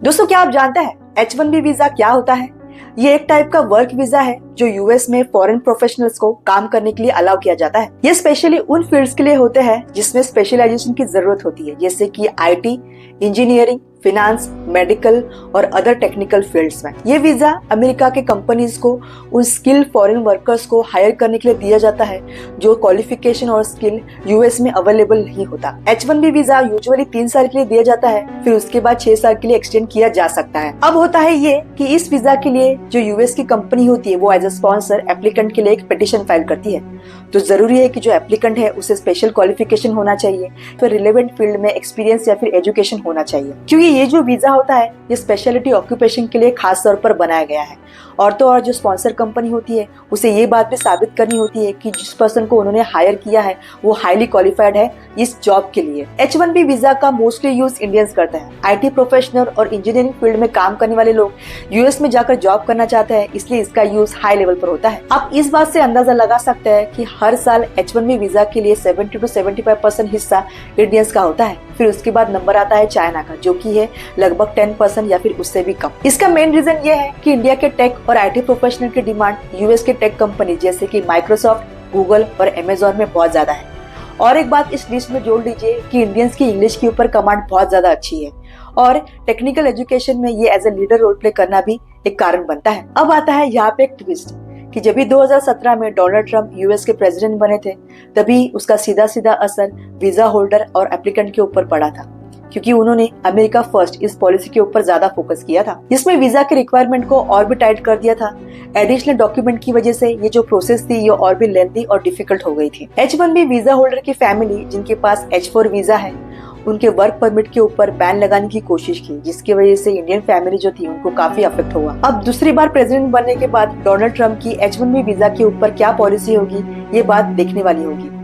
दोस्तों, क्या आप जानते हैं H1B वीजा क्या होता है? ये एक टाइप का वर्क वीजा है जो यूएस में फॉरेन प्रोफेशनल्स को काम करने के लिए अलाउ किया जाता है। ये स्पेशली उन फील्ड्स के लिए होते हैं जिसमें स्पेशलाइजेशन की जरूरत होती है, जैसे कि आईटी, इंजीनियरिंग, फिनांस, मेडिकल और अदर टेक्निकल फील्ड्स में। ये वीजा अमेरिका के कंपनीज को उन स्किल फॉरेन वर्कर्स को हायर करने के लिए दिया जाता है जो क्वालिफिकेशन और स्किल यूएस में अवेलेबल नहीं होता। H1B वीजा यूजुअली 3 साल के लिए दिया जाता है, फिर उसके बाद 6 साल के लिए एक्सटेंड किया जा सकता है। अब होता है ये कि इस वीजा के लिए जो यूएस की कंपनी होती है वो एज ए स्पॉन्सर एप्लीकेंट के लिए एक पिटीशन फाइल करती है। तो जरूरी है कि जो एप्लीकेंट है उसे स्पेशल क्वालिफिकेशन होना चाहिए, फिर रिलेवेंट फील्ड में एक्सपीरियंस या फिर एजुकेशन होना चाहिए, क्योंकि ये जो वीजा होता है ये स्पेशलिटी ऑक्यूपेशन के लिए खास तौर पर बनाया गया है। और तो और जो स्पॉन्सर कंपनी होती है उसे ये बात भी साबित करनी होती है कि जिस पर्सन को उन्होंने हायर किया है वो हाईली क्वालिफाइड है इस जॉब के लिए। H1B वीजा का मोस्टली यूज इंडियंस करते हैं। आईटी प्रोफेशनल और इंजीनियरिंग फील्ड में काम करने वाले लोग यूएस में जाकर जॉब करना चाहते हैं, इसलिए इसका यूज हाई लेवल पर होता है। आप इस बात से अंदाजा लगा सकते हैं कि हर साल H1B वीजा के लिए 70 to 75% हिस्सा इंडियंस का होता है। फिर उसके बाद नंबर आता है चाइना का, जो कि है लगभग 10% या फिर उससे भी कम। इसका मेन रीजन ये है कि इंडिया के टेक और आईटी प्रोफेशनल की डिमांड यूएस के टेक कंपनी जैसे कि माइक्रोसॉफ्ट, गूगल और अमेजॉन में बहुत ज्यादा है। और एक बात इस लिस्ट में जोड़ लीजिए कि इंडियंस की इंग्लिश के ऊपर कमांड बहुत ज्यादा अच्छी है और टेक्निकल एजुकेशन में ये as a leader role play करना भी एक कारण बनता है। अब आता है यहाँ पे एक ट्विस्ट कि जब भी 2017 में डोनाल्ड ट्रंप यूएस के प्रेसिडेंट बने थे, तभी उसका सीधा सीधा असर वीजा होल्डर और एप्लीकेंट के ऊपर पड़ा था, क्योंकि उन्होंने अमेरिका फर्स्ट इस पॉलिसी के ऊपर ज्यादा फोकस किया था। इसमें वीजा के रिक्वायरमेंट को और भी टाइट कर दिया था। एडिशनल डॉक्यूमेंट की वजह से ये जो प्रोसेस थी ये और भी लेंथी और डिफिकल्ट हो गई थी। H1B वीजा होल्डर की फैमिली जिनके पास H4 वीजा है, उनके वर्क परमिट के ऊपर बैन लगाने की कोशिश की, जिसकी वजह से इंडियन फैमिली जो थी उनको काफी अफेक्ट हुआ। अब दूसरी बार प्रेसिडेंट बनने के बाद डोनाल्ड ट्रंप की H1B वीजा के ऊपर क्या पॉलिसी होगी, ये बात देखने वाली होगी।